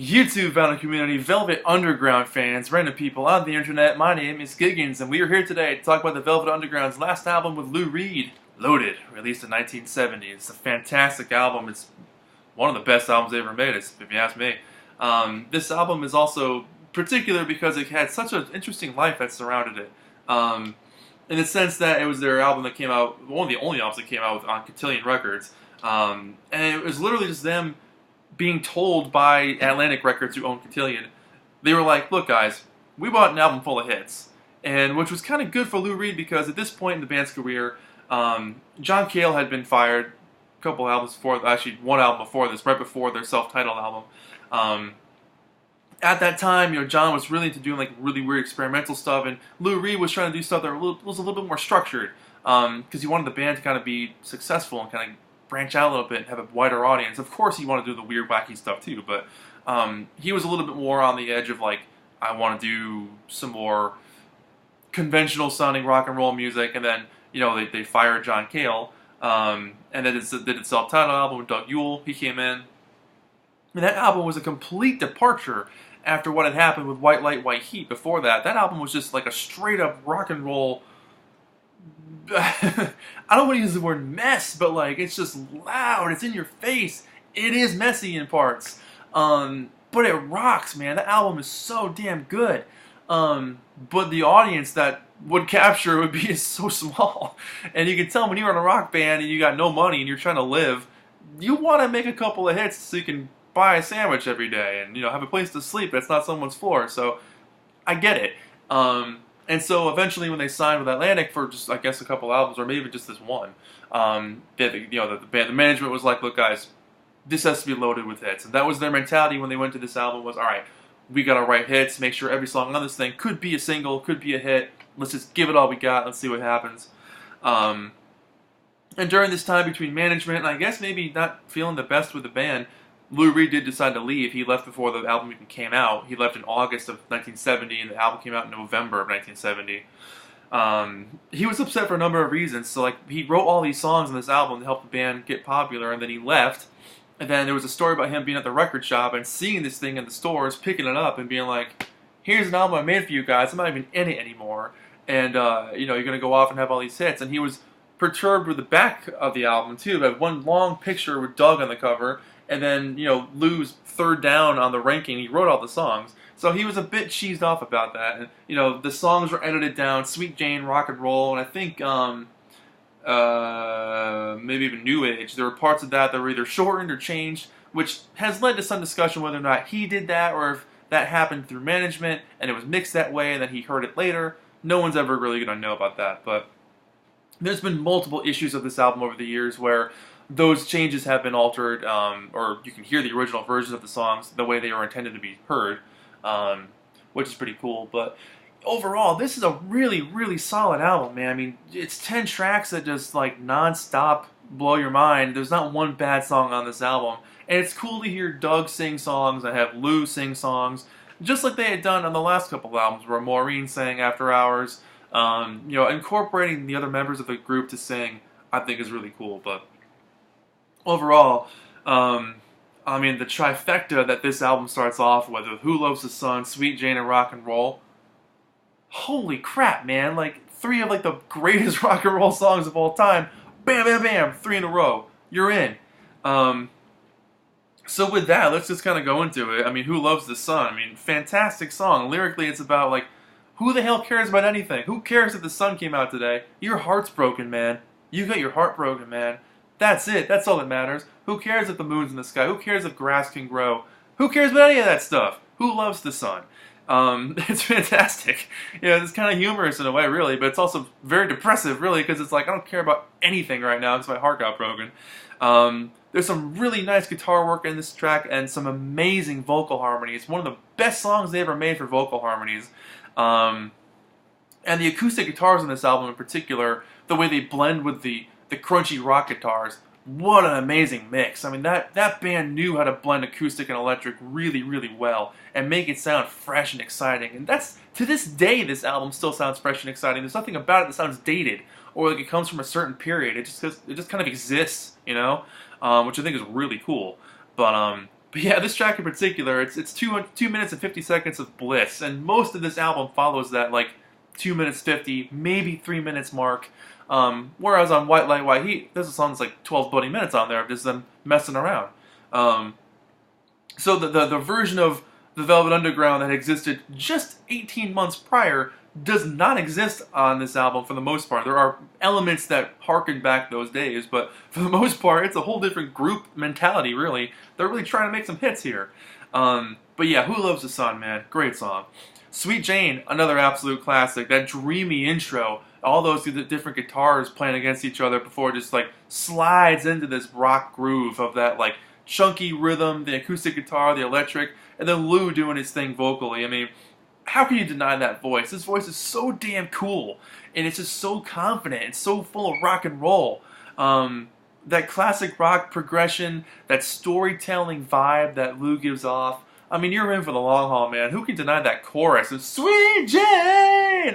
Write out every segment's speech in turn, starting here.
YouTube founding community, Velvet Underground fans, random people on the internet. My name is Giggens, and we are here today to talk about the Velvet Underground's last album with Lou Reed, Loaded, released in 1970. It's a fantastic album. It's one of the best albums they ever made, if you ask me. This album is also particular because it had such an interesting life that surrounded it. In the sense that it was their album that came out, one of the only albums that came out on Cotillion Records. And it was literally just them being told by Atlantic Records, who owned Cotillion, they were like, look guys, we bought an album full of hits. And which was kind of good for Lou Reed because at this point in the band's career, John Cale had been fired a couple albums before, actually one album before this, right before their self-titled album. At that time, John was really into doing like really weird experimental stuff, and Lou Reed was trying to do stuff that was a little bit more structured, because he wanted the band to kind of be successful and kind of branch out a little bit and have a wider audience. Of course, he wanted to do the weird, wacky stuff too, but he was a little bit more on the edge of like, I want to do some more conventional sounding rock and roll music, and then they fired John Cale, and then did a self-titled album with Doug Yule. He came in, and that album was a complete departure after what had happened with White Light, White Heat. Before that album was just like a straight up rock and roll. I don't want to use the word mess, but like it's just loud, it's in your face, it is messy in parts, but it rocks, man. That album is so damn good, but the audience that would capture would be so small, and you can tell when you're in a rock band and you got no money and you're trying to live, you want to make a couple of hits so you can buy a sandwich every day and have a place to sleep that's not someone's floor. So I get it. And so eventually, when they signed with Atlantic for just, I guess, a couple albums, or maybe just this one, the management was like, "Look, guys, this has to be loaded with hits." And that was their mentality when they went to this album. Was, all right, we gotta write hits, make sure every song on this thing could be a single, could be a hit. Let's just give it all we got. Let's see what happens. And during this time between management and I guess maybe not feeling the best with the band, Lou Reed did decide to leave. He left before the album even came out. He left in August of 1970, and the album came out in November of 1970. He was upset for a number of reasons. So, like, he wrote all these songs on this album to help the band get popular, and then he left. And then there was a story about him being at the record shop and seeing this thing in the stores, picking it up, and being like, "Here's an album I made for you guys. I'm not even in it anymore. And you're gonna go off and have all these hits." And he was perturbed with the back of the album too. It had one long picture with Doug on the cover. And then, Lou's third down on the ranking, he wrote all the songs. So he was a bit cheesed off about that. And, the songs were edited down, Sweet Jane, Rock and Roll, and I think maybe even New Age. There were parts of that were either shortened or changed, which has led to some discussion whether or not he did that or if that happened through management and it was mixed that way and then he heard it later. No one's ever really going to know about that. But there's been multiple issues of this album over the years where those changes have been altered, or you can hear the original versions of the songs the way they were intended to be heard, which is pretty cool. But overall, this is a really, really solid album, man. I mean, it's 10 tracks that just like non-stop blow your mind. There's not one bad song on this album. And it's cool to hear Doug sing songs and have Lou sing songs, just like they had done on the last couple of albums where Maureen sang After Hours. Incorporating the other members of the group to sing, I think is really cool. But overall, the trifecta that this album starts off with Who Loves the Sun, Sweet Jane, and Rock and Roll. Holy crap, man. Like, 3 of like the greatest rock and roll songs of all time. Bam, bam, bam. 3 in a row. You're in. So with that, let's just kind of go into it. I mean, Who Loves the Sun? I mean, fantastic song. Lyrically, it's about like, who the hell cares about anything? Who cares if the sun came out today? Your heart's broken, man. You got your heart broken, man. That's it. That's all that matters. Who cares if the moon's in the sky? Who cares if grass can grow? Who cares about any of that stuff? Who loves the sun? It's fantastic. It's kind of humorous in a way, really, but it's also very depressive, really, because it's like, I don't care about anything right now because my heart got broken. There's some really nice guitar work in this track and some amazing vocal harmonies. One of the best songs they ever made for vocal harmonies. And the acoustic guitars on this album in particular, the way they blend with the crunchy rock guitars, what an amazing mix. I mean, that band knew how to blend acoustic and electric really, really well and make it sound fresh and exciting. And that's, to this day, this album still sounds fresh and exciting. There's nothing about it that sounds dated or like it comes from a certain period. It just kind of exists, which I think is really cool. But But yeah, this track in particular, it's 2 minutes and 50 seconds of bliss, and most of this album follows that like 2 minutes 50, maybe 3 minutes mark. Whereas on White Light, White Heat, there's a song that's like 12 bloody minutes on there of just them messing around. Um, so the version of the Velvet Underground that existed just 18 months prior does not exist on this album for the most part. There are elements that harken back those days, but for the most part, it's a whole different group mentality, really. They're really trying to make some hits here. But yeah, Who Loves the Sun, man? Great song. Sweet Jane, another absolute classic. That dreamy intro, all those different guitars playing against each other before it just like slides into this rock groove of that like chunky rhythm, the acoustic guitar, the electric, and then Lou doing his thing vocally. I mean, how can you deny that voice? His voice is so damn cool, and it's just so confident. It's so full of rock and roll. That classic rock progression, that storytelling vibe that Lou gives off. I mean, you're in for the long haul, man. Who can deny that chorus of Sweet Jane?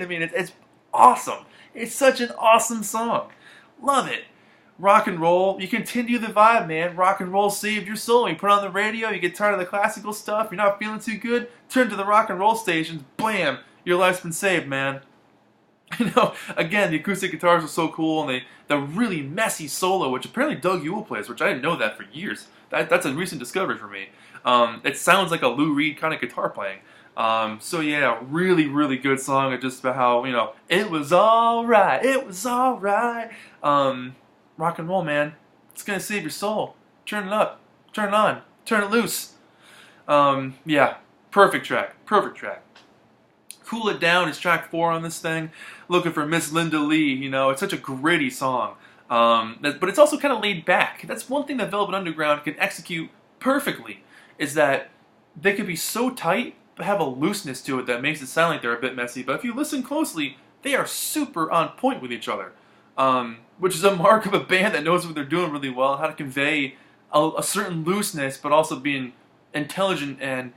I mean, it's awesome. It's such an awesome song. Love it. Rock and roll, you continue the vibe, man. Rock and roll saved your soul. You put on the radio, you get tired of the classical stuff, you're not feeling too good, turn to the rock and roll stations, blam, your life's been saved, man. You know, again, the acoustic guitars are so cool, and the really messy solo, which apparently Doug Yule plays, which I didn't know that for years. That's a recent discovery for me. It sounds like a Lou Reed kind of guitar playing. So yeah, really, really good song, just about how, you know, it was alright, it was alright. Rock and roll, man. It's gonna save your soul. Turn it up. Turn it on. Turn it loose. Yeah. Perfect track. Perfect track. Cool It Down is track 4 on this thing. Looking for Miss Linda Lee. You know, it's such a gritty song. But it's also kind of laid back. That's one thing that Velvet Underground can execute perfectly, is that they could be so tight, but have a looseness to it that makes it sound like they're a bit messy. But if you listen closely, they are super on point with each other. Which is a mark of a band that knows what they're doing really well, how to convey a certain looseness, but also being intelligent and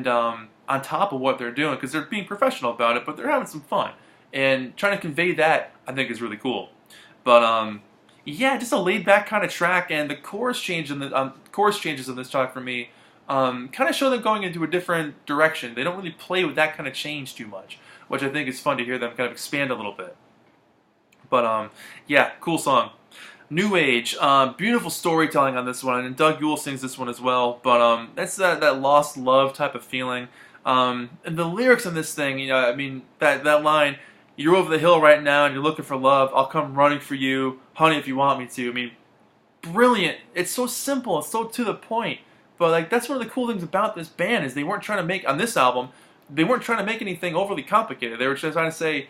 on top of what they're doing, because they're being professional about it, but they're having some fun. And trying to convey that, I think, is really cool. But yeah, just a laid-back kind of track, and the chorus changes in this track for me kind of show them going into a different direction. They don't really play with that kind of change too much, which I think is fun to hear them kind of expand a little bit. But yeah, cool song. New Age, beautiful storytelling on this one, and Doug Yule sings this one as well. But that's that lost love type of feeling. And the lyrics on this thing, you know, I mean, that line, "You're over the hill right now and you're looking for love. I'll come running for you, honey, if you want me to." I mean, brilliant. It's so simple. It's so to the point. But like, that's one of the cool things about this band, is they weren't trying to make, on this album, they weren't trying to make anything overly complicated. They were just trying to say,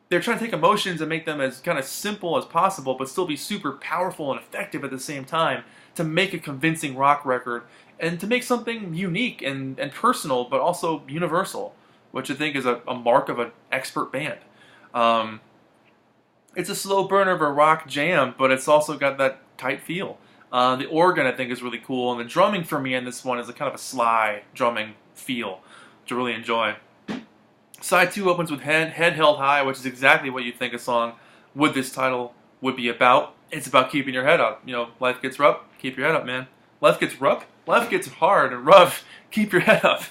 they're trying to take emotions and make them as kind of simple as possible, but still be super powerful and effective at the same time, to make a convincing rock record and to make something unique and personal, but also universal, which I think is a mark of an expert band. It's a slow burner of a rock jam, but it's also got that tight feel. The organ, I think, is really cool, and the drumming for me in this one is a kind of a sly drumming feel, which I really enjoy. Side 2 opens with Head Held High, which is exactly what you'd think a song with this title would be about. It's about keeping your head up. You know, life gets rough, keep your head up, man. Life gets rough? Life gets hard and rough, keep your head up.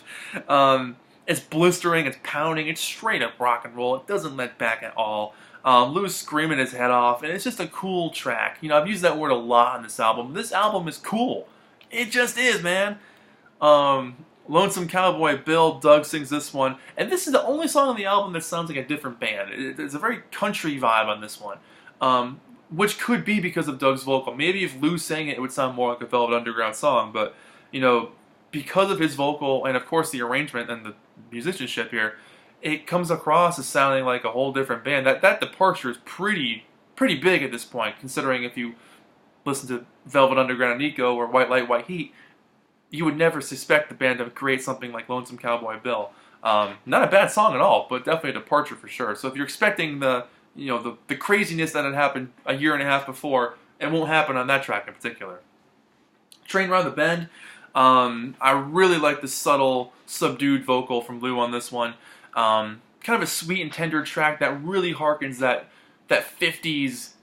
It's blistering, it's pounding, it's straight up rock and roll. It doesn't let back at all. Lou's screaming his head off, and it's just a cool track. You know, I've used that word a lot on this album. This album is cool. It just is, man. Lonesome Cowboy Bill, Doug sings this one, and this is the only song on the album that sounds like a different band. There's a very country vibe on this one, which could be because of Doug's vocal. Maybe if Lou sang it, it would sound more like a Velvet Underground song, but, you know, because of his vocal, and of course the arrangement and the musicianship here, it comes across as sounding like a whole different band. That departure is pretty big at this point, considering if you listen to Velvet Underground and Nico or White Light, White Heat, you would never suspect the band to create something like Lonesome Cowboy Bill. Not a bad song at all, but definitely a departure for sure. So if you're expecting the craziness that had happened a year and a half before, it won't happen on that track in particular. Train Round the Bend. I really like the subtle, subdued vocal from Lou on this one. Kind of a sweet and tender track that really harkens that 50s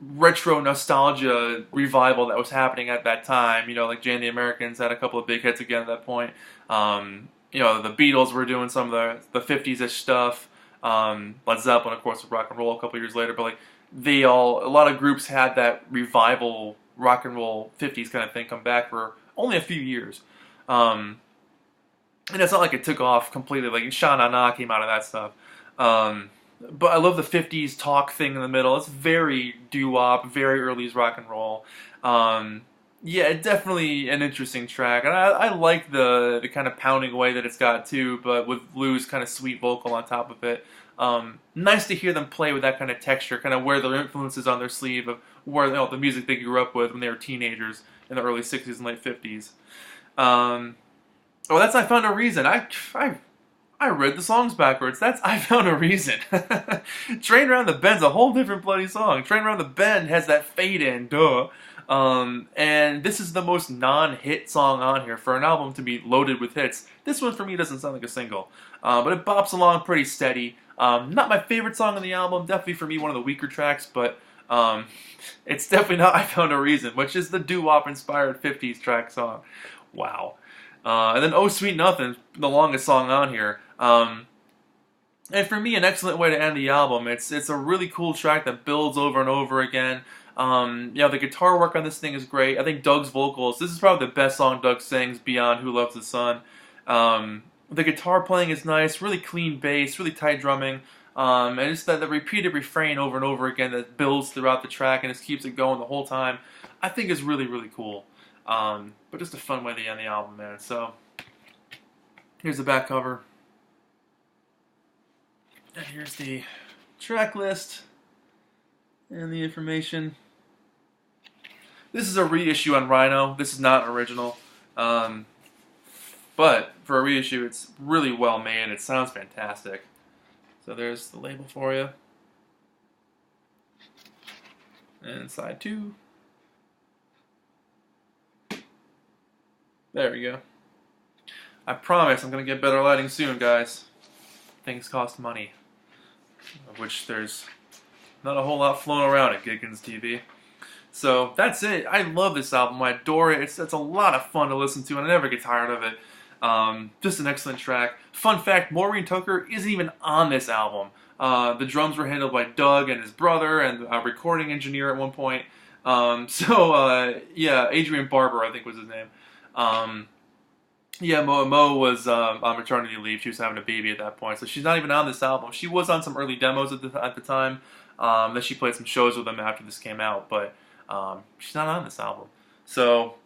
retro nostalgia revival that was happening at that time. You know, like Jay and the Americans had a couple of big hits again at that point. You know, the Beatles were doing some of the 50s-ish stuff. Led Zeppelin, of course, with rock and roll a couple years later. But like a lot of groups had that revival rock and roll 50s kind of thing come back for only a few years. And it's not like it took off completely. Like Sha Na Na came out of that stuff. But I love the 50s talk thing in the middle. It's very doo-wop, very early rock and roll. Yeah, definitely an interesting track. And I like the kind of pounding away that it's got too, but with Lou's kind of sweet vocal on top of it. Nice to hear them play with that kind of texture, kind of wear their influences on their sleeve of where, you know, the music they grew up with when they were teenagers in the early 60s and late 50s. Oh, that's I Found a Reason. I read the songs backwards. That's I Found a Reason. Train Around the Bend's a whole different bloody song. Train Around the Bend has that fade in, duh. And this is the most non-hit song on here. For an album to be loaded with hits, this one for me doesn't sound like a single. But it bops along pretty steady. Not my favorite song on the album. Definitely for me one of the weaker tracks, but it's definitely not I Found a Reason, which is the doo-wop inspired 50s track song. Wow. And then Oh Sweet Nothing, the longest song on here. And for me, an excellent way to end the album. It's a really cool track that builds over and over again. You know, the guitar work on this thing is great. I think Doug's vocals, this is probably the best song Doug sings beyond Who Loves the Sun. The guitar playing is nice, really clean bass, really tight drumming. And just the repeated refrain over and over again that builds throughout the track and just keeps it going the whole time, I think is really, really cool. But just a fun way to end the album, man. So, here's the back cover. And here's the track list and the information. This is a reissue on Rhino. This is not original. But for a reissue, it's really well made. It sounds fantastic. So there's the label for you. And side 2. There we go. I promise I'm going to get better lighting soon, guys. Things cost money. Of which there's not a whole lot flown around at Giggens TV. So that's it. I love this album. I adore it. It's a lot of fun to listen to, and I never get tired of it. Just an excellent track. Fun fact, Maureen Tucker isn't even on this album. The drums were handled by Doug and his brother and a recording engineer at one point. Yeah, Adrian Barber, I think was his name. Yeah, Mo was on maternity leave. She was having a baby at that point, so she's not even on this album. She was on some early demos at the time. That she played some shows with them after this came out, but she's not on this album. So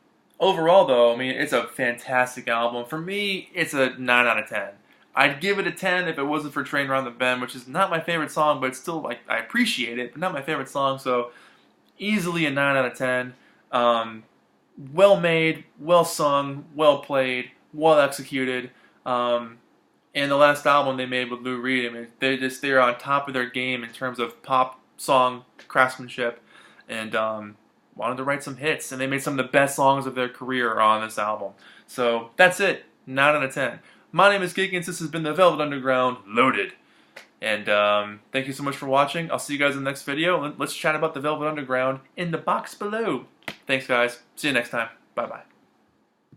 overall, though, I mean, it's a fantastic album. For me, it's a 9 out of 10. I'd give it a 10 if it wasn't for Train Around the Bend, which is not my favorite song, but it's still, like, I appreciate it, but not my favorite song, so easily a 9 out of 10. Well made, well sung, well played, well executed. And the last album they made with Lou Reed, I mean, they're on top of their game in terms of pop song craftsmanship, and wanted to write some hits, and they made some of the best songs of their career on this album. So that's it, 9 out of 10. My name is Giggens. This has been the Velvet Underground Loaded. And thank you so much for watching. I'll see you guys in the next video. Let's chat about the Velvet Underground in the box below. Thanks, guys. See you next time. Bye-bye.